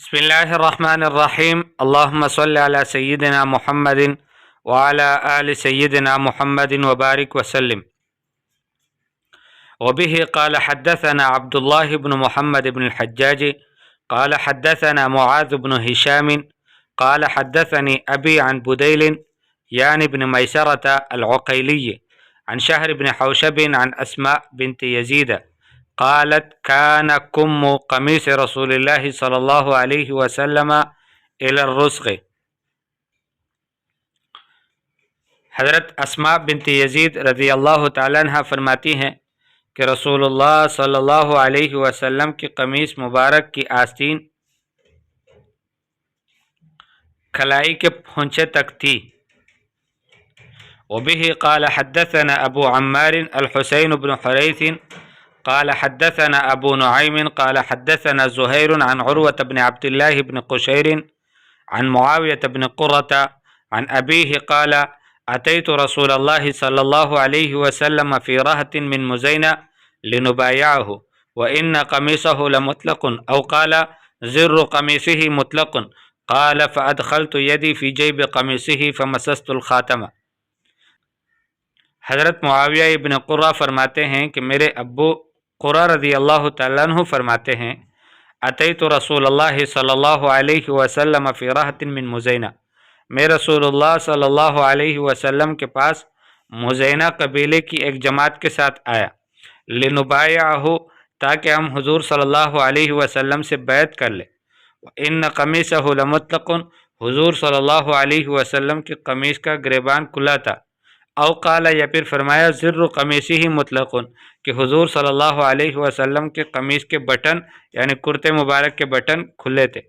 بسم اللہ الرحمن الرحیم اللہم صلی علی سیدنا محمد وعلی آل سیدنا محمد وبارک وسلم وبه قال حدثنا عبد الله بن محمد بن الحجاج قال حدثنا معاذ بن هشام قال حدثني أبي عن بديل يعني بن ميسرة العقيلي عن شهر بن حوشب عن أسماء بنت يزيد قالت كان كم قميص رسول الله صلی اللہ علیہ وسلم الى الرسغ۔ حضرت اسماء بنت یزید رضی اللہ تعالیٰ عنہ فرماتی ہیں کہ رسول اللہ صلی اللہ علیہ وسلم کی قمیص مبارک کی آستین کلائی کے پھونچے تک تھی۔ وبه قال حدثنا ابو عمار الحسين بن حريث قال حدثنا ابو نعيم قال حدثنا زهير عن عروة بن عبد الله بن قشير عن معاوية بن قرة عن أبيه قال أتيت رسول الله صلى الله عليه وسلم في رهة من مزينة لنبايعه وإن قميصه لمطلق أو قال زر قميصه مطلق قال فأدخلت يدي في جيب قميصه فمسست الخاتم۔ حضرت معاویہ ابن قرہ فرماتے ہیں کہ میرے ابو قرہ رضی اللہ تعالیٰ عنہ فرماتے ہیں اتیت رسول اللہ صلی اللہ علیہ وسلم فی رہت من مزینہ، میں رسول اللہ صلی اللہ علیہ وسلم کے پاس مزینہ قبیلے کی ایک جماعت کے ساتھ آیا، لنبایعہ تاکہ ہم حضور صلی اللہ علیہ وسلم سے بیعت کر لیں، ان قمیصہ لمطلق حضور صلی اللہ علیہ وسلم کی قمیص کا گریبان کھلا تھا، او قال یا پھر فرمایا زر قمیصی مطلق کہ حضور صلی اللہ علیہ وسلم کے قمیص کے بٹن یعنی کرتے مبارک کے بٹن کھلے تھے۔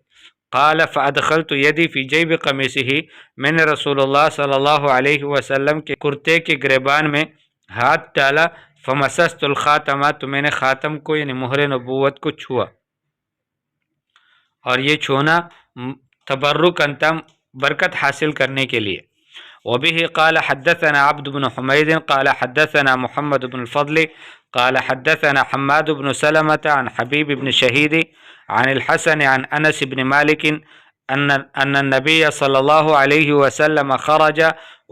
قال فادخلت یدی فی جیب قمیصی، میں نے رسول اللہ صلی اللہ علیہ وسلم کے کرتے کے گریبان میں ہاتھ ڈالا، فمسست الخاتمہ تو میں نے خاتم کو یعنی مہر نبوت کو چھوا، اور یہ چھونا تبرکاً برکت حاصل کرنے کے لیے۔ وبه قال حدثنا عبد بن حميد قال حدثنا محمد بن الفضل قال حدثنا حماد بن سلمة عن حبيب بن شهيد عن الحسن عن أنس بن مالك أن النبي صلى الله عليه وسلم خرج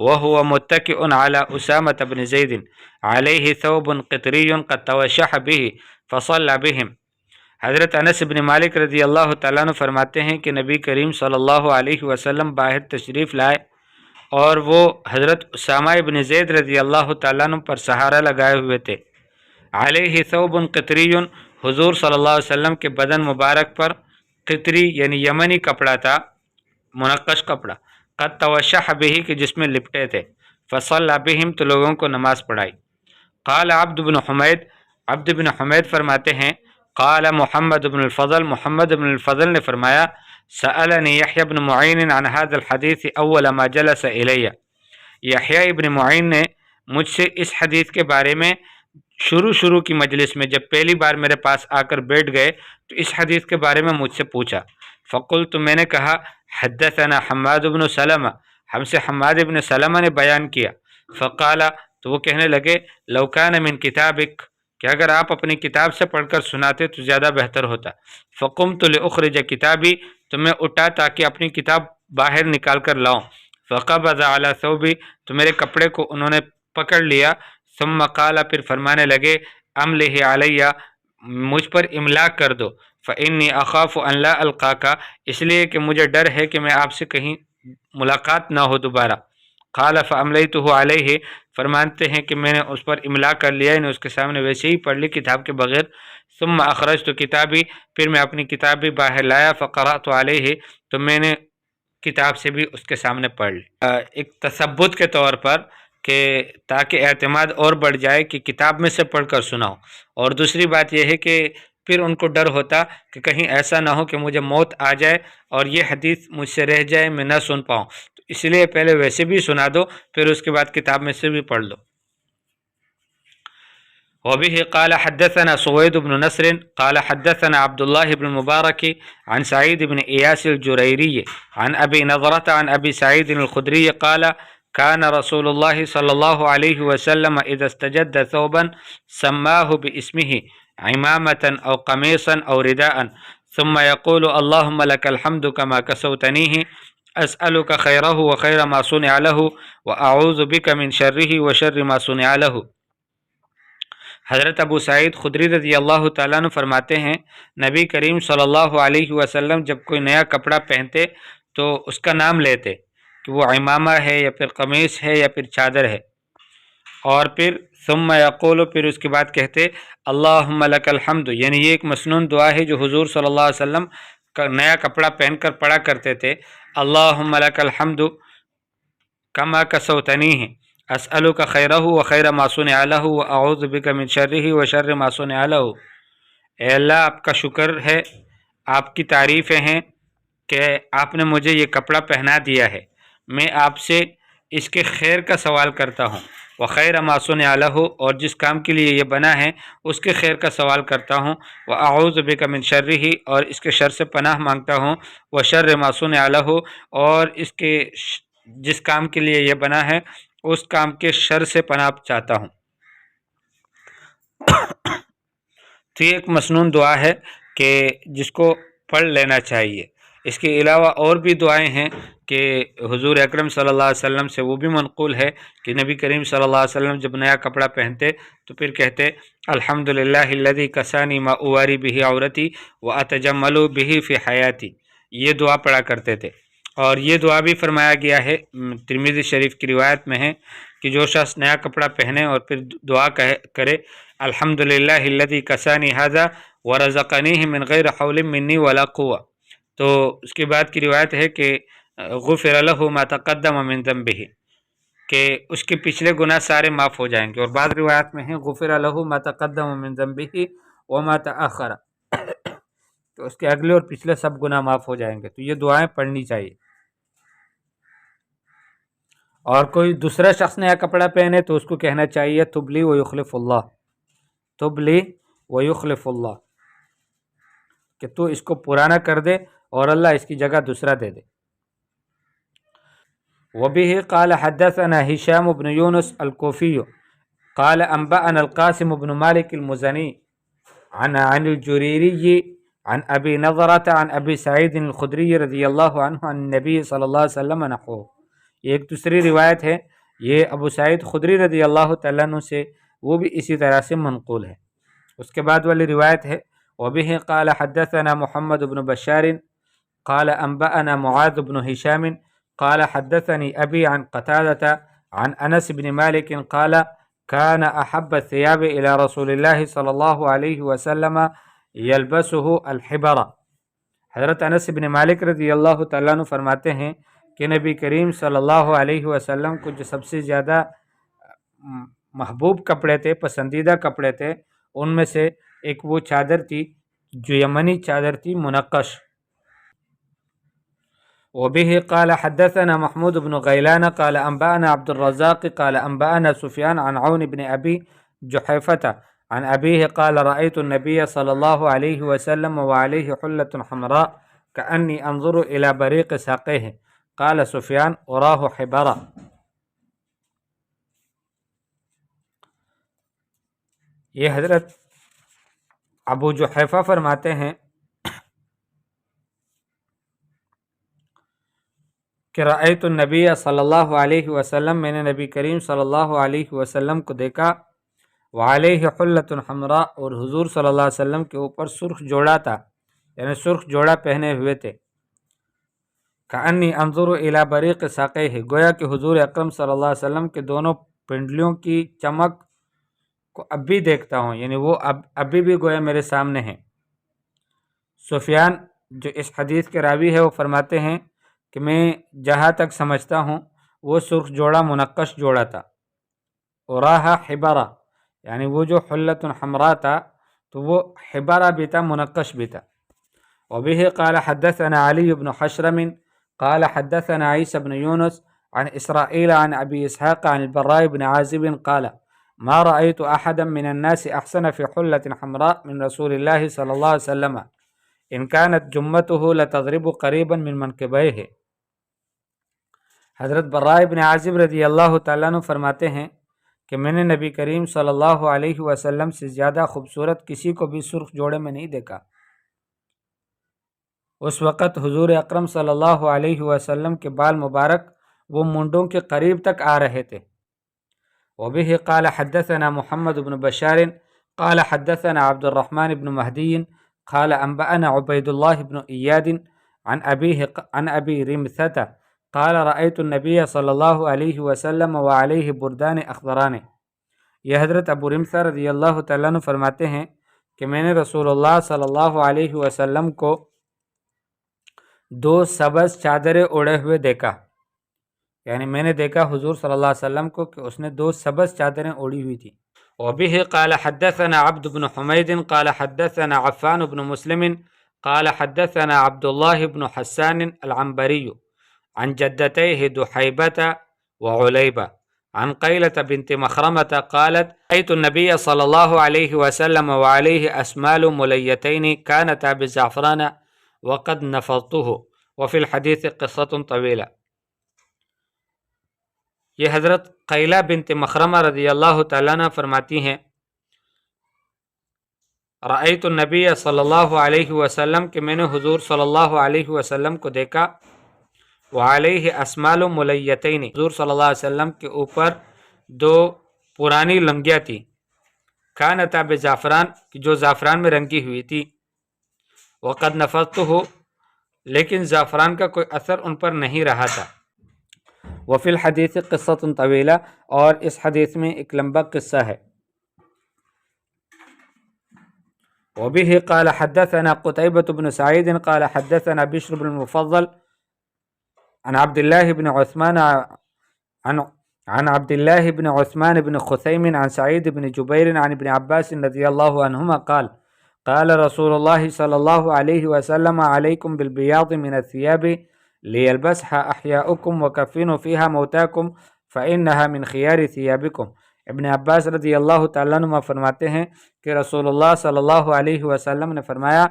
وهو متكئ على أسامة بن زيد عليه ثوب قطري قد توشح به فصلى بهم۔ حضرت انس بن مالک رضی اللہ تعالیٰ عنہ فرماتے ہیں کہ نبی کریم صلی اللہ علیہ وسلم باہر تشریف لائے اور وہ حضرت اسامہ ابن زید رضی اللہ تعالیٰ عنہ پر سہارا لگائے ہوئے تھے، علیہ ثوب قطری حضور صلی اللہ علیہ وسلم کے بدن مبارک پر قطری یعنی یمنی کپڑا تھا، منقش کپڑا، قد توشح به کہ جس میں لپٹے تھے، فصلی بہم تو لوگوں کو نماز پڑھائی۔ قال عبد بن حمید فرماتے ہیں قال محمد بن الفضل، محمد بن الفضل نے فرمایا سألنی یحییٰ بن معین عن هذا الحدیث اول ما جلس الی، یحییٰ ابن معین نے مجھ سے اس حدیث کے بارے میں شروع کی مجلس میں جب پہلی بار میرے پاس آ کر بیٹھ گئے تو اس حدیث کے بارے میں مجھ سے پوچھا، فقلت میں نے کہا حدثنا حماد بن سلمہ، ہم سے حماد بن سلمہ نے بیان کیا، فقال تو وہ کہنے لگے لو کان من کتابک کہ اگر آپ اپنی کتاب سے پڑھ کر سناتے تو زیادہ بہتر ہوتا، فقمت لأخرج کتابی تو میں اٹھا تاکہ اپنی کتاب باہر نکال کر لاؤں، فقبض علی ثوبی تو میرے کپڑے کو انہوں نے پکڑ لیا، ثم قال پھر فرمانے لگے املہ علی مجھ پر املا کر دو، فانی اخاف ان لا القاک اس لیے کہ مجھے ڈر ہے کہ میں آپ سے کہیں ملاقات نہ ہو دوبارہ۔ قال فاملیتہ علیہ فرماتے ہیں کہ میں نے اس پر املا کر لیا، یعنی اس کے سامنے ویسے ہی پڑھ لی کتاب کے بغیر، ثم اخرجت کتابی پھر میں اپنی کتاب بھی باہر لایا، فقرأت علیہ تو میں نے کتاب سے بھی اس کے سامنے پڑھ لی، ایک تثبت کے طور پر کہ تاکہ اعتماد اور بڑھ جائے کہ کتاب میں سے پڑھ کر سناؤ، اور دوسری بات یہ ہے کہ پھر ان کو ڈر ہوتا کہ کہیں ایسا نہ ہو کہ مجھے موت آ جائے اور یہ حدیث مجھ سے رہ جائے میں نہ سن پاؤں، تو اس لیے پہلے ویسے بھی سنا دو پھر اس کے بعد کتاب میں سے بھی پڑھ لو۔ وبه قال حدثنا سويد بن نصر قال حدثنا عبد الله بن مبارك عن سعيد بن إياس الجريري عن أبي نضرة عن أبي سعيد الخدري قال كان رسول الله صلى الله عليه وسلم إذا استجد ثوبا سماه باسمه عمامة أو قميصا أو رداء ثم يقول اللهم لك الحمد كما كسوتنيه أسألك خيره وخير ما صنع له وأعوذ بك من شره وشر ما صنع له۔ حضرت ابو سعید خدری رضی اللہ تعالیٰ عنہ فرماتے ہیں نبی کریم صلی اللہ علیہ وسلم جب کوئی نیا کپڑا پہنتے تو اس کا نام لیتے کہ وہ عمامہ ہے یا پھر قمیص ہے یا پھر چادر ہے، اور پھر ثم یقول، پھر اس کے بعد کہتے اللہم لک الحمد، یعنی یہ ایک مسنون دعا ہے جو حضور صلی اللہ علیہ وسلم کا نیا کپڑا پہن کر پڑھا کرتے تھے۔ اللہم لک الحمد کما کسوتنیہ اسألک خیرہ و خیر ما صنع لہ و اعوذ بک من شرہ و شر ما صنع لہ۔ اے اللہ، آپ کا شکر ہے، آپ کی تعریفیں ہیں کہ آپ نے مجھے یہ کپڑا پہنا دیا ہے، میں آپ سے اس کے خیر کا سوال کرتا ہوں، وخیر ما صنع لہ، اور جس کام کے لیے یہ بنا ہے اس کے خیر کا سوال کرتا ہوں، واعوذ بک من شرہ، اور اس کے شر سے پناہ مانگتا ہوں، وشر ما صنع لہ، اور اس کے جس کام کے لیے یہ بنا ہے اس کام کے شر سے پناہ چاہتا ہوں۔ تو یہ ایک مسنون دعا ہے کہ جس کو پڑھ لینا چاہیے۔ اس کے علاوہ اور بھی دعائیں ہیں کہ حضور اکرم صلی اللہ علیہ وسلم سے وہ بھی منقول ہے کہ نبی کریم صلی اللہ علیہ وسلم جب نیا کپڑا پہنتے تو پھر کہتے الحمدللہ الذی کسانی ما اواری بہ عورتی واتجمل بہ فی حیاتی، یہ دعا پڑھا کرتے تھے۔ اور یہ دعا بھی فرمایا گیا ہے، ترمذی شریف کی روایت میں ہے کہ جو شخص نیا کپڑا پہنے اور پھر دعا کرے الحمدللہ الذی کسانی ھذا ورزقنیہ من غیر حول منی ولا قوہ، تو اس کے بعد کی روایت ہے کہ غفر لہ ما تقدم من ذنبہ، کہ اس کے پچھلے گناہ سارے معاف ہو جائیں گے، اور بعض روایت میں ہے غفر لہ ما تقدم من ذنبہ وما تأخر، تو اس کے اگلے اور پچھلے سب گناہ معاف ہو جائیں گے۔ تو یہ دعائیں پڑھنی چاہیے۔ اور کوئی دوسرا شخص نیا کپڑا پہنے تو اس کو کہنا چاہیے تب لی ویخلف اللہ، تب لی ویخلف اللہ، کہ تو اس کو پرانا کر دے اور اللہ اس کی جگہ دوسرا دے دے۔ وبه قال حدثنا هشام بن يونس الكوفي قال انبأنا القاسم بن مالك المزني عن الجريري عن ابي نضرة عن ابي سعيد الخدري رضی اللہ عنہ عن النبي صلی اللہ علیہ وسلم نحوه۔ یہ ایک دوسری روایت ہے، یہ ابو سعید خدری رضی اللہ تعالیٰ عنہ سے، وہ بھی اسی طرح سے منقول ہے۔ اس کے بعد والی روایت ہے وبه قال حدثنا محمد بن بشار قال انبأنا معاذ بن هشام قال حدثني ابي عن قتادة عن انس بن مالك قال كان احب الثياب الى رسول الله صلی اللہ علیہ وسلم يلبسه الحبر۔ حضرت انس بن مالک رضی اللہ تعالیٰ عنہ فرماتے ہیں کہ نبی کریم صلی اللہ علیہ وسلم کو جو سب سے زیادہ محبوب کپڑے تھے، پسندیدہ کپڑے تھے، ان میں سے ایک وہ چادر تھی جو یمنی چادر تھی، منقش۔ وبه قال حدثنا محمود بن غيلان قال انبأنا عبد الرزاق قال انبأنا سفيان عن عون بن ابي جحيفة عن ابيه قال رأيت النبي صلى الله عليه وسلم وعليه حلة حمراء كأني انظر الى بريق ساقيه قال سفیان اراه حبرا۔ یہ حضرت ابو جحیفہ فرماتے ہیں کہ رأیت النبی صلی اللہ علیہ وسلم، میں نے نبی کریم صلی اللہ علیہ وسلم کو دیکھا، وعلیہ حلۃ حمراء، اور حضور صلی اللہ علیہ وسلم کے اوپر سرخ جوڑا تھا، یعنی سرخ جوڑا پہنے ہوئے تھے۔ کأنی انظر الی بریق ساقیہ، گویا کہ حضور اکرم صلی اللہ علیہ وسلم کے دونوں پنڈلیوں کی چمک کو اب بھی دیکھتا ہوں، یعنی وہ ابھی بھی گویا میرے سامنے ہیں۔ سفیان جو اس حدیث کے راوی ہے وہ فرماتے ہیں کہ میں جہاں تک سمجھتا ہوں وہ سرخ جوڑا منقش جوڑا تھا، اراہا حبرا، یعنی وہ جو حلۃ حمراء تھا تو وہ حبرا بھی تھا، منقش بھی تھا۔ وبه قال حدثنا علي بن حشرم قال حدثنا عيسى بن يونس عن إسرائيل عن أبي إسحاق عن البراء بن عازب قال ما رأيت أحدا من الناس أحسن في حلة حمراء من رسول الله صلى الله عليه وسلم إن كانت جمته لتضرب قريبا من منكبيه۔ حضرت براء بن عازب رضی اللہ تعالیٰ عنہ فرماتے ہیں کہ میں نے نبی کریم صلی اللہ علیہ وسلم سے زیادہ خوبصورت کسی کو بھی سرخ جوڑے میں نہیں دیکھا۔ اس وقت حضور اکرم صلی اللہ علیہ وسلم کے بال مبارک وہ منڈوں کے قریب تک آ رہے تھے۔ وبه قال حدثنا محمد بن بشار قال حدثنا عبد الرحمن بن مهدي قال أنبأنا عبيد الله بن إياد عن أبي رمثة قال رأيت النبي صلی اللہ علیہ وسلم وعليه بردان اخضران۔ یہ حضرت ابو رمثہ رضی اللہ تعالیٰ عنہ فرماتے ہیں کہ میں نے رسول اللہ صلی اللہ علیہ وسلم کو دو سبز چادریں اوڑھے ہوئے دیکھا، یعنی میں نے دیکھا حضور صلی اللہ علیہ وسلم کو کہ اس نے دو سبز چادریں اوڑھی ہوئی تھی۔ وبه قال حدثنا عبد بن حمید قال حدثنا عفان بن مسلم قال حدثنا عبد الله بن حسان العنبری عن جدتيه دحیبة وعلیبة عن قیلة بنت مخرمة قالت رأيت النبي صلى الله عليه وسلم وعليه أسمال مليتين كانتا بزعفران وقد نفضته وفي الحديث قصة طويلة۔ یہ حضرت قیلہ بنت مخرمہ رضی اللہ تعالیٰ عنہ فرماتی ہیں رأیت النبی صلی اللہ علیہ وسلم کہ میں نے حضور صلی اللہ علیہ وسلم کو دیکھا، وعلیہ اسمال ملیتین، حضور صلی اللہ علیہ وسلم کے اوپر دو پرانی لنگیاں تھی، کانتا بزعفران جو زعفران میں رنگی ہوئی تھی، وقد نفضتہ لیکن زعفران کا کوئی اثر ان پر نہیں رہا تھا۔ وفی الحدیث قصۃ طویلہ اور اس حدیث میں ایک لمبا قصہ ہے۔ وبه قال حدثنا قتيبة بن سعيد قال حدثنا بشر بن المفضل عن عبد الله بن عثمان عن عبد الله بن عثمان بن خثيم عن سعيد بن جبير عن ابن عباس رضي الله عنهما قال قال رسول الله صلى الله عليه وسلم عليكم بالبياض من الثياب ليلبسها أحياؤكم وكفنوا فيها موتاكم فإنها من خيار ثيابكم۔ ابن عباس رضی اللہ تعالیٰ عنہ فرماتے ہیں کہ رسول اللہ صلی اللہ علیہ وسلم نے فرمایا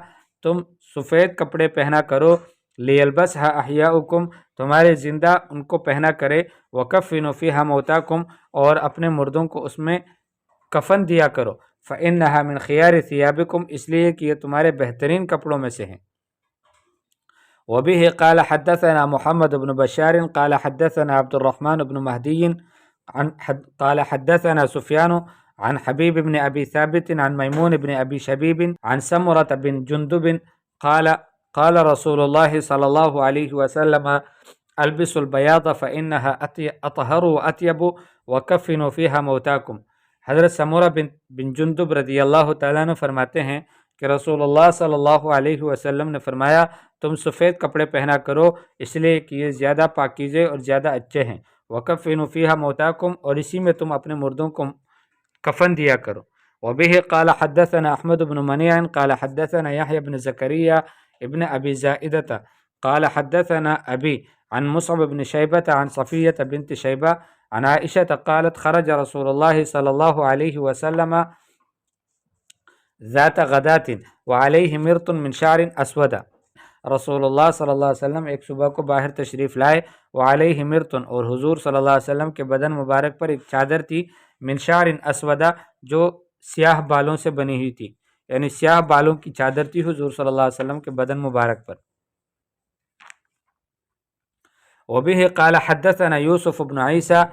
تم سفید کپڑے پہنا کرو، لیلبسھا احیاؤکم تمہارے زندہ ان کو پہنا کرے، وکفنوا فیھا موتاکم اور اپنے مردوں کو اس میں کفن دیا کرو، فإنھا من خیار ثیابکم اس لیے کہ یہ تمہارے بہترین کپڑوں میں سے ہیں۔ وبه قال حدثنا محمد بن بشار قال حدثنا عبد الرحمن بن مهدي قال حدثنا سفيان عن حبيب بن أبي ثابت عن ميمون بن أبي شبيب عن سمرة بن جندب قال رسول الله صلى الله عليه وسلم البسوا البياض فإنها أطهر وأطيب وكفنوا فيها موتاكم۔ حضرت سمرہ بن جندب رضی اللہ تعالیٰ عنہ فرماتے ہیں کہ رسول اللہ صلی اللہ علیہ وسلم نے فرمایا تم سفید کپڑے پہنا کرو اس لیے کہ یہ زیادہ پاکیزے اور زیادہ اچھے ہیں، وَكَفِّنُوا فِيهَا مَوْتَاكُمْ اور اسی میں تم اپنے مردوں کو کفن دیا کرو۔ وبه قال حدثنا احمد بن منیع قال حدثنا يحيى بن زكريا ابن ابي زائدة قال حدثنا ابي عن مصعب بن شيبة عن صفية بنت شيبة عن عائشة قالت خرج رسول الله صلى الله عليه وسلم ذات غداة وعليه مرط من شعر اسود۔ رسول اللہ صلی اللہ علیہ وسلم ایک صبح کو باہر تشریف لائے، وعلیہ مرتن اور حضور صلی اللہ علیہ وسلم کے بدن مبارک پر ایک چادر تھی، من شعر اسودہ جو سیاہ بالوں سے بنی ہوئی تھی، یعنی سیاہ بالوں کی چادر تھی حضور صلی اللہ علیہ وسلم کے بدن مبارک پر۔ وبه قال حدثنا يوسف بن عيسى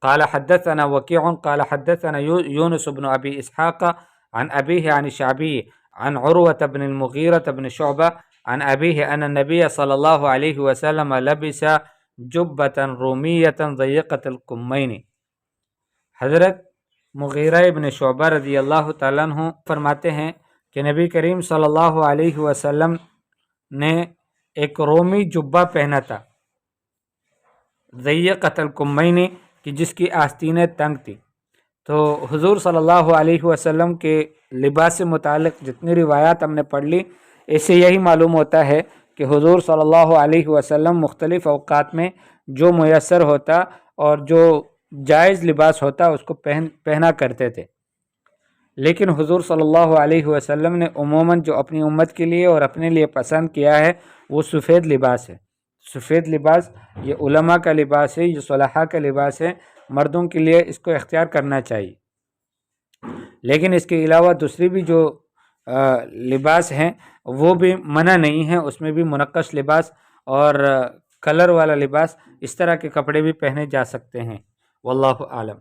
قال حدثنا وكيع قال حدثنا يونس بن أبي إسحاق عن أبيه عن الشعبي عن عروة بن المغيرة بن شعبة عن أبيه أن النبي صلى الله عليه وسلم لبس جبة رومية ضيقة الكمين۔ حضرت مغیرہ ابن شعبہ رضی اللہ تعالیٰ عنہ فرماتے ہیں کہ نبی کریم صلی اللہ علیہ وسلم نے ایک رومی جبہ پہنا تھا، ضیقۃ الکمین کہ جس کی آستینیں تنگ تھی۔ تو حضور صلی اللہ علیہ وسلم کے لباس سے متعلق جتنی روایات ہم نے پڑھ لی، اس سے یہی معلوم ہوتا ہے کہ حضور صلی اللہ علیہ وسلم مختلف اوقات میں جو میسر ہوتا اور جو جائز لباس ہوتا اس کو پہنا کرتے تھے، لیکن حضور صلی اللہ علیہ وسلم نے عموماً جو اپنی امت کے لیے اور اپنے لیے پسند کیا ہے وہ سفید لباس ہے۔ سفید لباس یہ علماء کا لباس ہے، یہ صلحاء کا لباس ہے، مردوں کے لیے اس کو اختیار کرنا چاہیے۔ لیکن اس کے علاوہ دوسری بھی جو لباس ہیں وہ بھی منع نہیں ہے، اس میں بھی منقش لباس اور کلر والا لباس، اس طرح کے کپڑے بھی پہنے جا سکتے ہیں۔ واللہ عالم۔